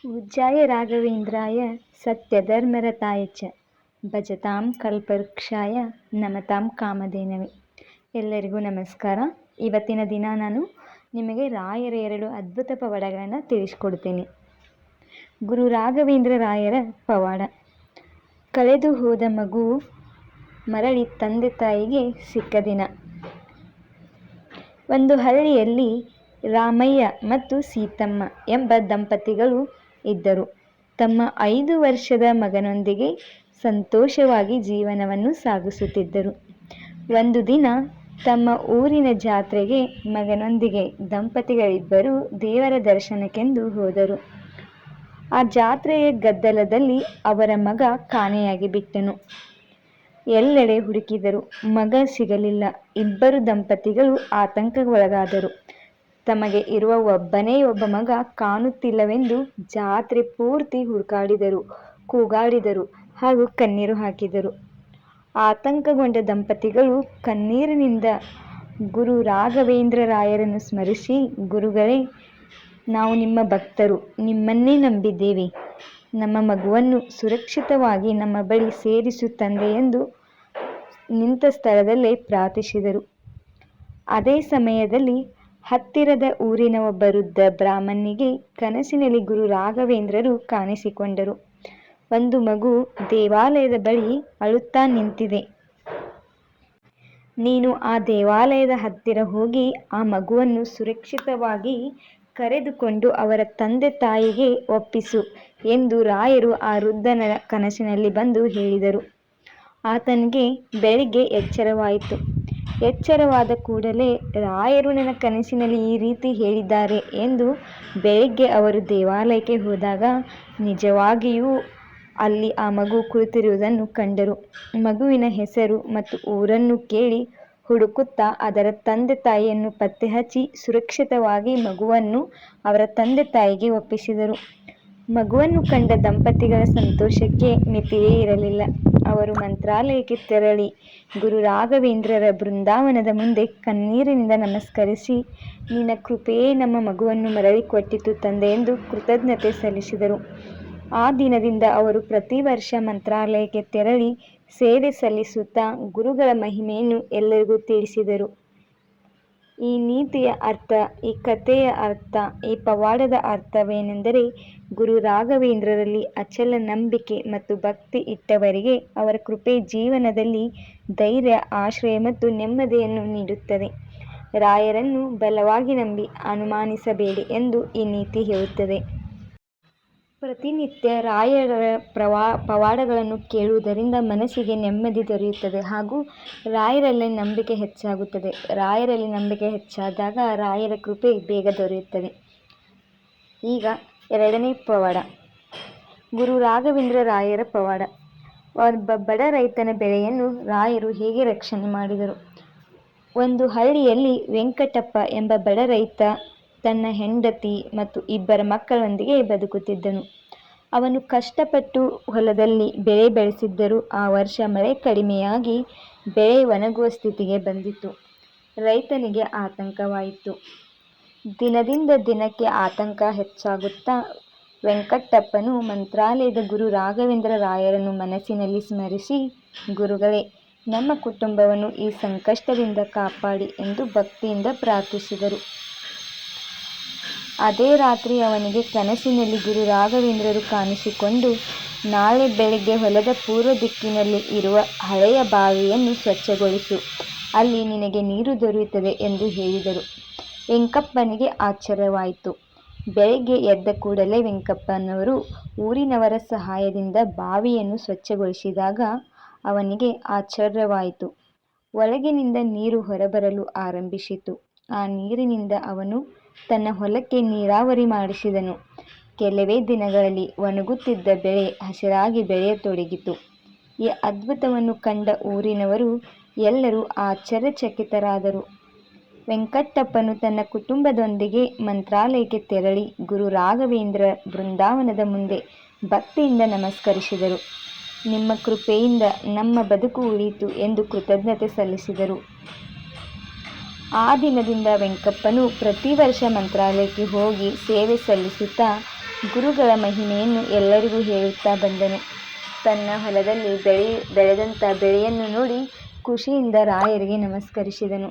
पूज्याय राघवेन्द्राय सत्यधर्मरताय च ಭಜತಾಂ ಕಲ್ಪವೃಕ್ಷಾಯ ನಮತಾಂ ಕಾಮಧೇನವೇ. ಎಲ್ಲರಿಗೂ ನಮಸ್ಕಾರ. ಇವತ್ತಿನ ದಿನ ನಾನು ನಿಮಗೆ ರಾಯರ 2 ಅದ್ಭುತ ಪವಾಡಗಳನ್ನು ತಿಳಿಸ್ಕೊಡ್ತೀನಿ. ಗುರು ರಾಘವೇಂದ್ರ ರಾಯರ ಪವಾಡ. ಕಳೆದು ಹೋದ ಮಗು ಮರಳಿ ತಂದೆ ತಾಯಿಗೆ ಸಿಕ್ಕ ದಿನ. ಒಂದು ಹಳ್ಳಿಯಲ್ಲಿ ರಾಮಯ್ಯ ಮತ್ತು ಸೀತಮ್ಮ ಎಂಬ ದಂಪತಿಗಳು ಇದ್ದರು. ತಮ್ಮ 5 ವರ್ಷದ ಮಗನೊಂದಿಗೆ ಸಂತೋಷವಾಗಿ ಜೀವನವನ್ನು ಸಾಗಿಸುತ್ತಿದ್ದರು. ಒಂದು ದಿನ ತಮ್ಮ ಊರಿನ ಜಾತ್ರೆಗೆ ಮಗನೊಂದಿಗೆ ದಂಪತಿಗಳಿಬ್ಬರು ದೇವರ ದರ್ಶನಕ್ಕೆಂದು ಹೋದರು. ಆ ಜಾತ್ರೆಯ ಗದ್ದಲದಲ್ಲಿ ಅವರ ಮಗ ಕಾಣೆಯಾಗಿ ಬಿಟ್ಟನು. ಎಲ್ಲೆಡೆ ಹುಡುಕಿದರು, ಮಗ ಸಿಗಲಿಲ್ಲ. ಇಬ್ಬರು ದಂಪತಿಗಳು ಆತಂಕಗೊಳಗಾದರು. ತಮಗೆ ಇರುವ ಒಬ್ಬನೇ ಒಬ್ಬ ಮಗ ಕಾಣುತ್ತಿಲ್ಲವೆಂದು ಜಾತ್ರೆ ಪೂರ್ತಿ ಹುಡುಕಾಡಿದರು, ಕೂಗಾಡಿದರು ಹಾಗೂ ಕಣ್ಣೀರು ಹಾಕಿದರು. ಆತಂಕಗೊಂಡ ದಂಪತಿಗಳು ಕಣ್ಣೀರಿನಿಂದ ಗುರು ರಾಘವೇಂದ್ರ ರಾಯರನ್ನು ಸ್ಮರಿಸಿ, ಗುರುಗಳೇ, ನಾವು ನಿಮ್ಮ ಭಕ್ತರು, ನಿಮ್ಮನ್ನೇ ನಂಬಿದ್ದೇವೆ. ನಮ್ಮ ಮಗುವನ್ನು ಸುರಕ್ಷಿತವಾಗಿ ನಮ್ಮ ಬಳಿ ಸೇರಿಸು ತಂದೆ ಎಂದು ನಿಂತ ಸ್ಥಳದಲ್ಲೇ ಪ್ರಾರ್ಥಿಸಿದರು. ಅದೇ ಸಮಯದಲ್ಲಿ ಹತ್ತಿರದ ಊರಿನ ಒಬ್ಬ ವೃದ್ಧ ಬ್ರಾಹ್ಮಣನಿಗೆ ಕನಸಿನಲ್ಲಿ ಗುರು ರಾಘವೇಂದ್ರರು ಕಾಣಿಸಿಕೊಂಡರು. ಒಂದು ಮಗು ದೇವಾಲಯದ ಬಳಿ ಅಳುತ್ತಾ ನಿಂತಿದೆ. ನೀನು ಆ ದೇವಾಲಯದ ಹತ್ತಿರ ಹೋಗಿ ಆ ಮಗುವನ್ನು ಸುರಕ್ಷಿತವಾಗಿ ಕರೆದುಕೊಂಡು ಅವರ ತಂದೆ ತಾಯಿಗೆ ಒಪ್ಪಿಸು ಎಂದು ರಾಯರು ಆ ವೃದ್ಧನ ಕನಸಿನಲ್ಲಿ ಬಂದು ಹೇಳಿದರು. ಆತನಿಗೆ ಬೆಳಿಗ್ಗೆ ಎಚ್ಚರವಾಯಿತು. ಎಚ್ಚರವಾದ ಕೂಡಲೇ ರಾಯರು ನನ್ನ ಕನಸಿನಲ್ಲಿ ಈ ರೀತಿ ಹೇಳಿದ್ದಾರೆ ಎಂದು ಬೆಳಿಗ್ಗೆ ಅವರು ದೇವಾಲಯಕ್ಕೆ ಹೋದಾಗ ನಿಜವಾಗಿಯೂ ಅಲ್ಲಿ ಆ ಮಗು ಕುಳಿತಿರುವುದನ್ನು ಕಂಡರು. ಮಗುವಿನ ಹೆಸರು ಮತ್ತು ಊರನ್ನು ಕೇಳಿ ಹುಡುಕುತ್ತಾ ಅದರ ತಂದೆ ತಾಯಿಯನ್ನು ಪತ್ತೆ ಹಚ್ಚಿ ಸುರಕ್ಷಿತವಾಗಿ ಮಗುವನ್ನು ಅವರ ತಂದೆ ತಾಯಿಗೆ ಒಪ್ಪಿಸಿದರು. ಮಗುವನ್ನು ಕಂಡ ದಂಪತಿಗಳ ಸಂತೋಷಕ್ಕೆ ಮಿತಿಯೇ ಇರಲಿಲ್ಲ. ಅವರು ಮಂತ್ರಾಲಯಕ್ಕೆ ತೆರಳಿ ಗುರು ರಾಘವೇಂದ್ರರ ಬೃಂದಾವನದ ಮುಂದೆ ಕಣ್ಣೀರಿನಿಂದ ನಮಸ್ಕರಿಸಿ, ನಿನ್ನ ಕೃಪೆಯೇ ನಮ್ಮ ಮಗುವನ್ನು ಮರಳಿ ಕೊಟ್ಟಿತು ತಂದೆ ಎಂದು ಕೃತಜ್ಞತೆ ಸಲ್ಲಿಸಿದರು. ಆ ದಿನದಿಂದ ಅವರು ಪ್ರತಿ ವರ್ಷ ಮಂತ್ರಾಲಯಕ್ಕೆ ತೆರಳಿ ಸೇವೆ ಸಲ್ಲಿಸುತ್ತಾ ಗುರುಗಳ ಮಹಿಮೆಯನ್ನು ಎಲ್ಲರಿಗೂ ತಿಳಿಸಿದರು. ಈ ನೀತಿಯ ಅರ್ಥ, ಈ ಕಥೆಯ ಅರ್ಥ, ಈ ಪವಾಡದ ಅರ್ಥವೇನೆಂದರೆ, ಗುರು ರಾಘವೇಂದ್ರರಲ್ಲಿ ಅಚಲ ನಂಬಿಕೆ ಮತ್ತು ಭಕ್ತಿ ಇಟ್ಟವರಿಗೆ ಅವರ ಕೃಪೆ ಜೀವನದಲ್ಲಿ ಧೈರ್ಯ, ಆಶ್ರಯ ಮತ್ತು ನೆಮ್ಮದಿಯನ್ನು ನೀಡುತ್ತದೆ. ರಾಯರನ್ನು ಬಲವಾಗಿ ನಂಬಿ ಅನುಮಾನಿಸಬೇಡಿ ಎಂದು ಈ ನೀತಿ ಹೇಳುತ್ತದೆ. ಪ್ರತಿನಿತ್ಯ ರಾಯರ ಪವಾಡಗಳನ್ನು ಕೇಳುವುದರಿಂದ ಮನಸ್ಸಿಗೆ ನೆಮ್ಮದಿ ದೊರೆಯುತ್ತದೆ ಹಾಗೂ ರಾಯರಲ್ಲಿ ನಂಬಿಕೆ ಹೆಚ್ಚಾಗುತ್ತದೆ. ರಾಯರಲ್ಲಿ ನಂಬಿಕೆ ಹೆಚ್ಚಾದಾಗ ರಾಯರ ಕೃಪೆ ಬೇಗ ದೊರೆಯುತ್ತದೆ. ಈಗ 2ನೇ ಪವಾಡ. ಗುರು ರಾಘವೇಂದ್ರ ರಾಯರ ಪವಾಡ. ಒಬ್ಬ ಬಡ ರೈತನ ಬೆಳೆಯನ್ನು ರಾಯರು ಹೇಗೆ ರಕ್ಷಣೆ ಮಾಡಿದರು. ಒಂದು ಹಳ್ಳಿಯಲ್ಲಿ ವೆಂಕಟಪ್ಪ ಎಂಬ ಬಡ ರೈತ ತನ್ನ ಹೆಂಡತಿ ಮತ್ತು 2 ಮಕ್ಕಳೊಂದಿಗೆ ಬದುಕುತ್ತಿದ್ದನು. ಅವನು ಕಷ್ಟಪಟ್ಟು ಹೊಲದಲ್ಲಿ ಬೆಳೆ ಬೆಳೆಸಿದ್ದರೂ ಆ ವರ್ಷ ಮಳೆ ಕಡಿಮೆಯಾಗಿ ಬೆಳೆ ಒಣಗುವ ಸ್ಥಿತಿಗೆ ಬಂದಿತು. ರೈತನಿಗೆ ಆತಂಕವಾಯಿತು. ದಿನದಿಂದ ದಿನಕ್ಕೆ ಆತಂಕ ಹೆಚ್ಚಾಗುತ್ತಾ ವೆಂಕಟಪ್ಪನು ಮಂತ್ರಾಲಯದ ಗುರು ರಾಘವೇಂದ್ರ ರಾಯರನ್ನು ಮನಸ್ಸಿನಲ್ಲಿ ಸ್ಮರಿಸಿ, ಗುರುಗಳೇ, ನಮ್ಮ ಕುಟುಂಬವನ್ನು ಈ ಸಂಕಷ್ಟದಿಂದ ಕಾಪಾಡಿ ಎಂದು ಭಕ್ತಿಯಿಂದ ಪ್ರಾರ್ಥಿಸಿದರು. ಅದೇ ರಾತ್ರಿ ಅವನಿಗೆ ಕನಸಿನಲ್ಲಿ ಗುರು ರಾಘವೇಂದ್ರರು ಕಾಣಿಸಿಕೊಂಡು, ನಾಳೆ ಬೆಳಿಗ್ಗೆ ಹೊಲದ ಪೂರ್ವ ದಿಕ್ಕಿನಲ್ಲಿ ಇರುವ ಹಳೆಯ ಬಾವಿಯನ್ನು ಸ್ವಚ್ಛಗೊಳಿಸು, ಅಲ್ಲಿ ನಿನಗೆ ನೀರು ದೊರೆಯುತ್ತದೆ ಎಂದು ಹೇಳಿದರು. ವೆಂಕಪ್ಪನಿಗೆ ಆಶ್ಚರ್ಯವಾಯಿತು. ಬೆಳಿಗ್ಗೆ ಎದ್ದ ಕೂಡಲೇ ವೆಂಕಪ್ಪನವರು ಊರಿನವರ ಸಹಾಯದಿಂದ ಬಾವಿಯನ್ನು ಸ್ವಚ್ಛಗೊಳಿಸಿದಾಗ ಅವನಿಗೆ ಆಶ್ಚರ್ಯವಾಯಿತು. ಒಳಗಿನಿಂದ ನೀರು ಹೊರಬರಲು ಆರಂಭಿಸಿತು. ಆ ನೀರಿನಿಂದ ಅವನು ತನ್ನ ಹೊಲಕ್ಕೆ ನೀರಾವರಿ ಮಾಡಿಸಿದನು. ಕೆಲವೇ ದಿನಗಳಲ್ಲಿ ಒಣಗುತ್ತಿದ್ದ ಬೆಳೆ ಹಸಿರಾಗಿ ಬೆಳೆಯತೊಡಗಿತು. ಈ ಅದ್ಭುತವನ್ನು ಕಂಡ ಊರಿನವರು ಎಲ್ಲರೂ ಆಶ್ಚರ್ಯಚಕಿತರಾದರು. ವೆಂಕಟಪ್ಪನು ತನ್ನ ಕುಟುಂಬದೊಂದಿಗೆ ಮಂತ್ರಾಲಯಕ್ಕೆ ತೆರಳಿ ಗುರು ರಾಘವೇಂದ್ರ ಬೃಂದಾವನದ ಮುಂದೆ ಭಕ್ತಿಯಿಂದ ನಮಸ್ಕರಿಸಿದರು. ನಿಮ್ಮ ಕೃಪೆಯಿಂದ ನಮ್ಮ ಬದುಕು ಉಳಿಯಿತು ಎಂದು ಕೃತಜ್ಞತೆ ಸಲ್ಲಿಸಿದರು. ಆ ದಿನದಿಂದ ವೆಂಕಪ್ಪನು ಪ್ರತಿ ವರ್ಷ ಮಂತ್ರಾಲಯಕ್ಕೆ ಹೋಗಿ ಸೇವೆ ಸಲ್ಲಿಸುತ್ತಾ ಗುರುಗಳ ಮಹಿಮೆಯನ್ನು ಎಲ್ಲರಿಗೂ ಹೇಳುತ್ತಾ ಬಂದನು. ತನ್ನ ಹೊಲದಲ್ಲಿ ಬೆಳೆದಂಥ ಬೆಳೆಯನ್ನು ನೋಡಿ ಖುಷಿಯಿಂದ ರಾಯರಿಗೆ ನಮಸ್ಕರಿಸಿದನು.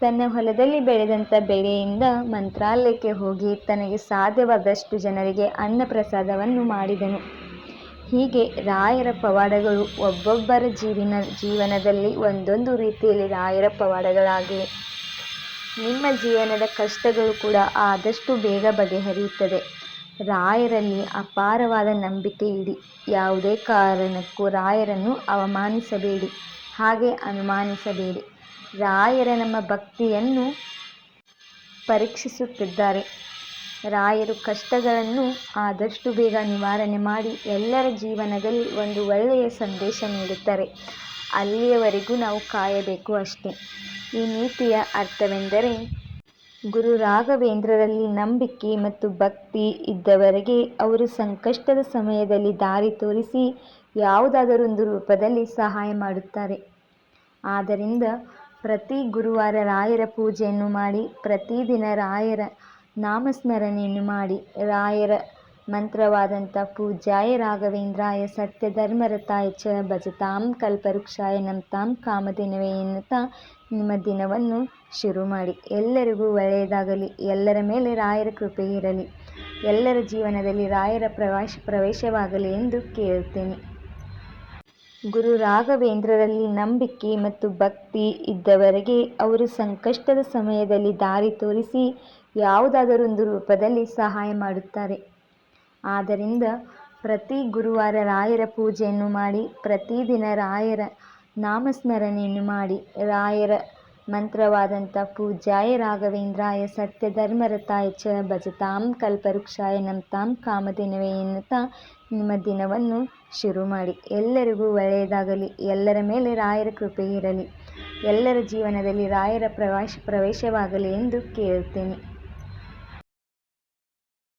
ತನ್ನ ಹೊಲದಲ್ಲಿ ಬೆಳೆದಂಥ ಬೆಳೆಯಿಂದ ಮಂತ್ರಾಲಯಕ್ಕೆ ಹೋಗಿ ತನಗೆ ಸಾಧ್ಯವಾದಷ್ಟು ಜನರಿಗೆ ಅನ್ನಪ್ರಸಾದವನ್ನು ಮಾಡಿದನು. ಹೀಗೆ ರಾಯರ ಪವಾಡಗಳು ಒಬ್ಬೊಬ್ಬರ ಜೀವನದಲ್ಲಿ ಒಂದೊಂದು ರೀತಿಯಲ್ಲಿ ರಾಯರ ಪವಾಡಗಳಾಗಿವೆ. ನಿಮ್ಮ ಜೀವನದ ಕಷ್ಟಗಳು ಕೂಡ ಆದಷ್ಟು ಬೇಗ ಬಗೆಹರಿಯುತ್ತದೆ. ರಾಯರಲ್ಲಿ ಅಪಾರವಾದ ನಂಬಿಕೆ ಇಡಿ. ಯಾವುದೇ ಕಾರಣಕ್ಕೂ ರಾಯರನ್ನು ಅವಮಾನಿಸಬೇಡಿ, ಹಾಗೆ ಅನುಮಾನಿಸಬೇಡಿ. ರಾಯರ ನಮ್ಮ ಭಕ್ತಿಯನ್ನು ಪರೀಕ್ಷಿಸುತ್ತಿದ್ದಾರೆ. ರಾಯರು ಕಷ್ಟಗಳನ್ನು ಆದಷ್ಟು ಬೇಗ ನಿವಾರಣೆ ಮಾಡಿ ಎಲ್ಲರ ಜೀವನದಲ್ಲಿ ಒಂದು ಒಳ್ಳೆಯ ಸಂದೇಶ ನೀಡುತ್ತಾರೆ. ಅಲ್ಲಿಯವರೆಗೂ ನಾವು ಕಾಯಬೇಕು ಅಷ್ಟೇ. ಈ ನೀತಿಯ ಅರ್ಥವೆಂದರೆ, ಗುರು ರಾಘವೇಂದ್ರರಲ್ಲಿ ನಂಬಿಕೆ ಮತ್ತು ಭಕ್ತಿ ಇದ್ದವರಿಗೆ ಅವರು ಸಂಕಷ್ಟದ ಸಮಯದಲ್ಲಿ ದಾರಿ ತೋರಿಸಿ ಯಾವುದಾದರೊಂದು ರೂಪದಲ್ಲಿ ಸಹಾಯ ಮಾಡುತ್ತಾರೆ. ಆದ್ದರಿಂದ ಪ್ರತಿ ಗುರುವಾರ ರಾಯರ ಪೂಜೆಯನ್ನು ಮಾಡಿ, ಪ್ರತಿದಿನ ರಾಯರ ನಾಮಸ್ಮರಣೆಯನ್ನು ಮಾಡಿ, ರಾಯರ ಮಂತ್ರವಾದಂಥ ಪೂಜ್ಯಾಯ ರಾಘವೇಂದ್ರಾಯ ಸತ್ಯಧರ್ಮರತಾಯ ಚ ಭಜತಾಂ ಕಲ್ಪವೃಕ್ಷಾಯ ನಮತಾಂ ಕಾಮಧೇನವೇ ಎನ್ನುತ್ತಾ ನಿಮ್ಮ ದಿನವನ್ನು ಶುರು ಮಾಡಿ. ಎಲ್ಲರಿಗೂ ಒಳ್ಳೆಯದಾಗಲಿ. ಎಲ್ಲರ ಮೇಲೆ ರಾಯರ ಕೃಪೆ ಇರಲಿ. ಎಲ್ಲರ ಜೀವನದಲ್ಲಿ ರಾಯರ ಪ್ರವೇಶವಾಗಲಿ ಎಂದು ಕೇಳುತ್ತೇನೆ. ಗುರು ರಾಘವೇಂದ್ರರಲ್ಲಿ ನಂಬಿಕೆ ಮತ್ತು ಭಕ್ತಿ ಇದ್ದವರಿಗೆ ಅವರು ಸಂಕಷ್ಟದ ಸಮಯದಲ್ಲಿ ದಾರಿ ತೋರಿಸಿ ಯಾವುದಾದರೊಂದು ರೂಪದಲ್ಲಿ ಸಹಾಯ ಮಾಡುತ್ತಾರೆ. ಆದ್ದರಿಂದ ಪ್ರತಿ ಗುರುವಾರ ರಾಯರ ಪೂಜೆಯನ್ನು ಮಾಡಿ, ಪ್ರತಿದಿನ ರಾಯರ ನಾಮಸ್ಮರಣೆಯನ್ನು ಮಾಡಿ, ರಾಯರ ಮಂತ್ರವಾದಂಥ ಪೂಜ್ಯಾಯ ರಾಘವೇಂದ್ರಾಯ ಸತ್ಯಧರ್ಮರತಾಯ ಚ ಭಜತಾಂ ಕಲ್ಪವೃಕ್ಷಾಯ ನಮತಾಂ ಕಾಮಧೇನವೇ ಎನ್ನುತ್ತಾ ನಿಮ್ಮ ದಿನವನ್ನು ಶುರು ಮಾಡಿ. ಎಲ್ಲರಿಗೂ ಒಳ್ಳೆಯದಾಗಲಿ. ಎಲ್ಲರ ಮೇಲೆ ರಾಯರ ಕೃಪೆ ಇರಲಿ. ಎಲ್ಲರ ಜೀವನದಲ್ಲಿ ರಾಯರ ಪ್ರವೇಶವಾಗಲಿ ಎಂದು ಕೇಳುತ್ತೇನೆ.